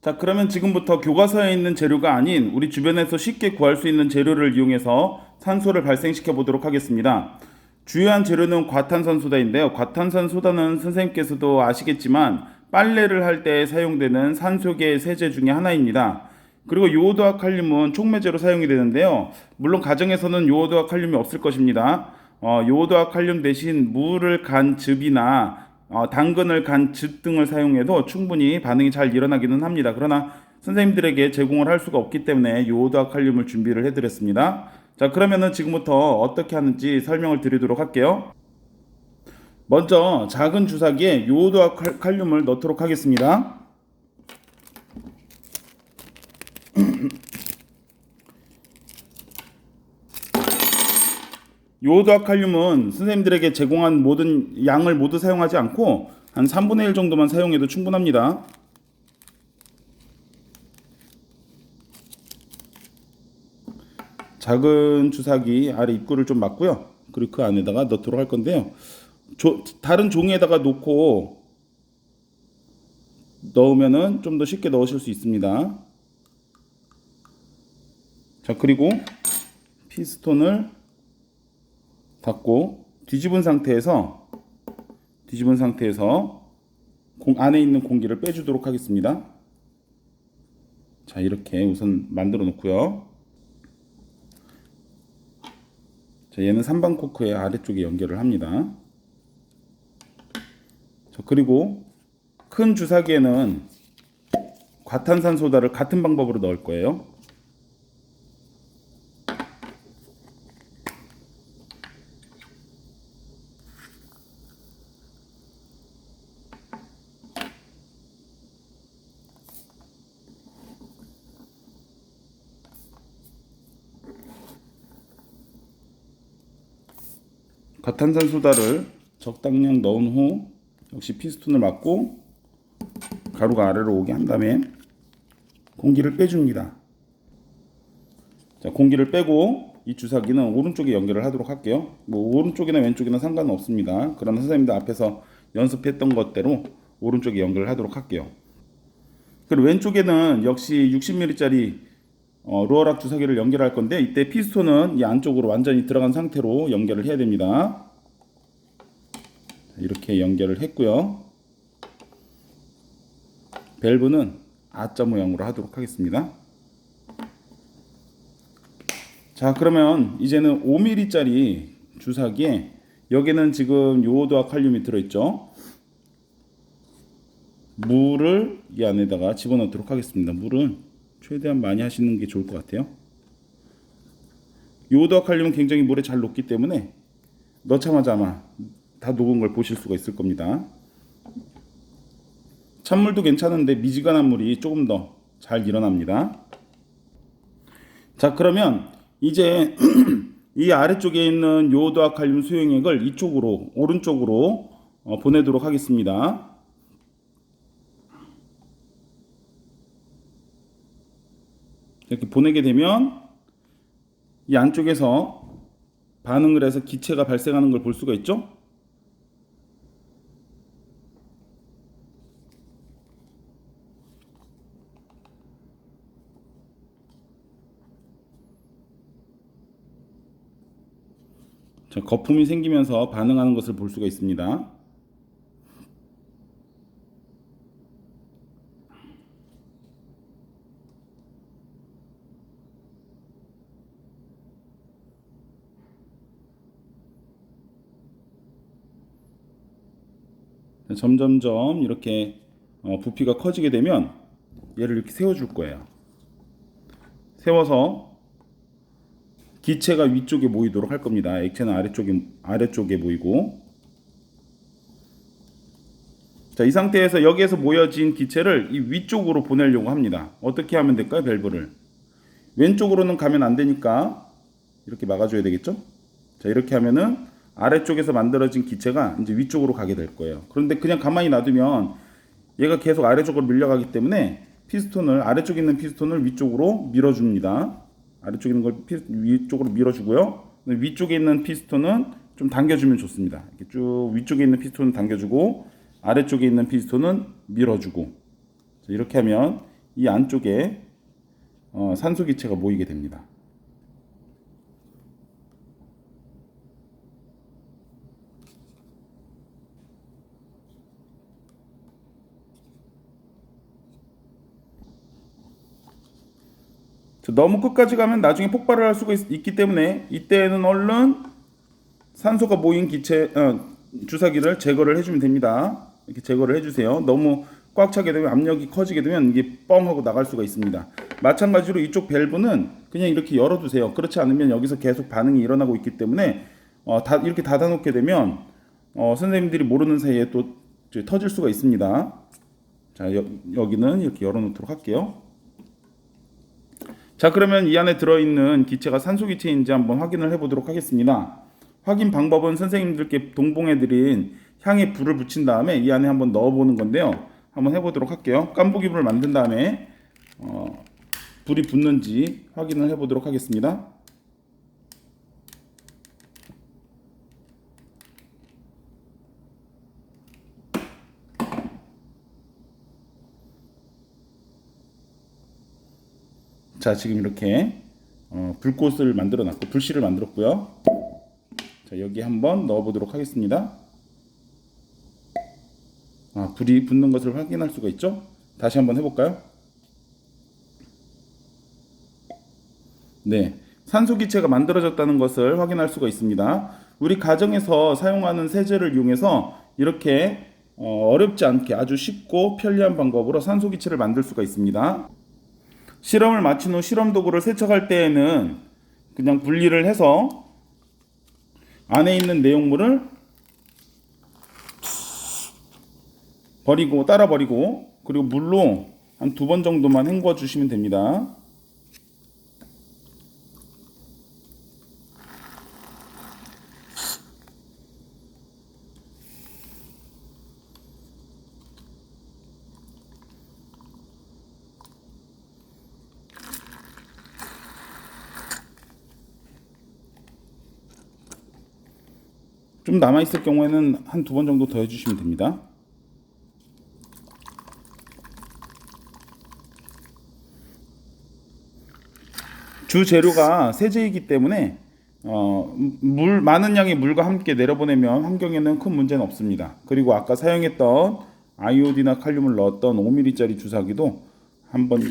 자, 그러면 지금부터 교과서에 있는 재료가 아닌 우리 주변에서 쉽게 구할 수 있는 재료를 이용해서 산소를 발생시켜 보도록 하겠습니다. 주요한 재료는 과탄산소다인데요. 과탄산소다는 선생님께서도 아시겠지만 빨래를 할 때 사용되는 산소계 세제 중에 하나입니다. 그리고 요오드와 칼륨은 촉매제로 사용이 되는데요. 물론 가정에서는 요오드와 칼륨이 없을 것입니다. 요오드와 칼륨 대신 물을 간 즙이나 당근을 간 즙 등을 사용해도 충분히 반응이 잘 일어나기는 합니다. 그러나 선생님들에게 제공을 할 수가 없기 때문에 요오드와 칼륨을 준비를 해드렸습니다. 자, 그러면은 지금부터 어떻게 하는지 설명을 드리도록 할게요. 먼저 작은 주사기에 요오드와 칼륨을 넣도록 하겠습니다. 요오드와 칼륨은 선생님들에게 제공한 모든 양을 모두 사용하지 않고 한 3분의 1 정도만 사용해도 충분합니다. 작은 주사기 아래 입구를 좀 막고요. 그리고 그 안에다가 넣도록 할 건데요. 다른 종이에다가 놓고 넣으면은 좀 더 쉽게 넣으실 수 있습니다. 자, 그리고 피스톤을 닫고 뒤집은 상태에서 안에 있는 공기를 빼주도록 하겠습니다. 자, 이렇게 우선 만들어 놓고요. 자, 얘는 3번 코크의 아래쪽에 연결을 합니다. 자, 그리고 큰 주사기에는 과탄산소다를 같은 방법으로 넣을 거예요. 과탄산소다를 적당량 넣은 후 역시 피스톤을 막고 가루가 아래로 오게 한 다음에 공기를 빼줍니다. 자, 공기를 빼고 이 주사기는 오른쪽에 연결을 하도록 할게요. 뭐 오른쪽이나 왼쪽이나 상관은 없습니다. 그러나 선생님들 앞에서 연습했던 것대로 오른쪽에 연결을 하도록 할게요. 그리고 왼쪽에는 역시 60ml짜리 루어락 주사기를 연결할 건데 이때 피스톤은 이 안쪽으로 완전히 들어간 상태로 연결을 해야 됩니다. 이렇게 연결을 했고요. 밸브는 A자 모양으로 하도록 하겠습니다. 자, 그러면 이제는 5mm짜리 주사기에 여기는 지금 요오드와 칼륨이 들어있죠. 물을 이 안에다가 집어넣도록 하겠습니다. 물은 최대한 많이 하시는 게 좋을 것 같아요. 요오드와 칼륨은 굉장히 물에 잘 녹기 때문에 넣자마자 아마 다 녹은 걸 보실 수가 있을 겁니다. 찬물도 괜찮은데 미지근한 물이 조금 더 잘 일어납니다. 자, 그러면 이제 이 아래쪽에 있는 요오드와 칼륨 수용액을 이쪽으로 오른쪽으로 보내도록 하겠습니다. 이렇게 보내게 되면 이 안쪽에서 반응을 해서 기체가 발생하는 걸 볼 수가 있죠. 자, 거품이 생기면서 반응하는 것을 볼 수가 있습니다. 점점점 이렇게 부피가 커지게 되면 얘를 이렇게 세워줄 거예요. 세워서 기체가 위쪽에 모이도록 할 겁니다. 액체는 아래쪽에 모이고. 자, 이 상태에서 여기에서 모여진 기체를 이 위쪽으로 보내려고 합니다. 어떻게 하면 될까요? 밸브를 왼쪽으로는 가면 안 되니까 이렇게 막아줘야 되겠죠. 자, 이렇게 하면은 아래쪽에서 만들어진 기체가 이제 위쪽으로 가게 될 거예요. 그런데 그냥 가만히 놔두면 얘가 계속 아래쪽으로 밀려가기 때문에 아래쪽에 있는 피스톤을 위쪽으로 밀어줍니다. 아래쪽에 있는 걸 위쪽으로 밀어주고요. 위쪽에 있는 피스톤은 좀 당겨주면 좋습니다. 이렇게 쭉 위쪽에 있는 피스톤은 당겨주고 아래쪽에 있는 피스톤은 밀어주고. 이렇게 하면 이 안쪽에 산소 기체가 모이게 됩니다. 너무 끝까지 가면 나중에 폭발을 할 수가 있기 때문에 이때는 얼른 산소가 모인 주사기를 제거를 해주면 됩니다. 이렇게 제거를 해주세요. 너무 꽉 차게 되면 압력이 커지게 되면 이게 뻥 하고 나갈 수가 있습니다. 마찬가지로 이쪽 밸브는 그냥 이렇게 열어두세요. 그렇지 않으면 여기서 계속 반응이 일어나고 있기 때문에 이렇게 닫아놓게 되면 선생님들이 모르는 사이에 또 터질 수가 있습니다. 자, 여기는 이렇게 열어놓도록 할게요. 자, 그러면 이 안에 들어있는 기체가 산소 기체인지 한번 확인을 해보도록 하겠습니다. 확인 방법은 선생님들께 동봉해드린 향에 불을 붙인 다음에 이 안에 한번 넣어보는 건데요. 한번 해보도록 할게요. 깐부기 불을 만든 다음에 불이 붙는지 확인을 해보도록 하겠습니다. 자, 지금 이렇게 불꽃을 만들어 놨고 불씨를 만들었고요. 자, 여기 한번 넣어 보도록 하겠습니다. 불이 붙는 것을 확인할 수가 있죠. 다시 한번 해볼까요? 네, 산소 기체가 만들어졌다는 것을 확인할 수가 있습니다. 우리 가정에서 사용하는 세제를 이용해서 이렇게 어렵지 않게 아주 쉽고 편리한 방법으로 산소 기체를 만들 수가 있습니다. 실험을 마친 후 실험 도구를 세척할 때에는 그냥 분리를 해서 안에 있는 내용물을 따라 버리고 그리고 물로 한 2번 정도만 헹궈 주시면 됩니다. 좀 남아있을 경우에는 한 2번 정도 더 해주시면 됩니다. 주 재료가 세제이기 때문에 많은 양의 물과 함께 내려보내면 환경에는 큰 문제는 없습니다. 그리고 아까 사용했던 아이오딘이나 칼륨을 넣었던 5mm짜리 주사기도 한 번,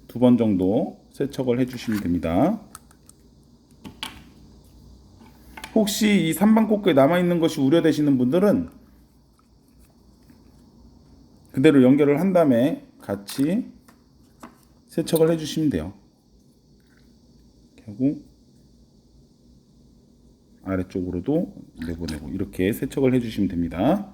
2번 정도 세척을 해주시면 됩니다. 혹시 이 산방꽃에 남아있는 것이 우려되시는 분들은 그대로 연결을 한 다음에 같이 세척을 해주시면 돼요. 이렇게 하고 아래쪽으로도 내보내고 이렇게 세척을 해주시면 됩니다.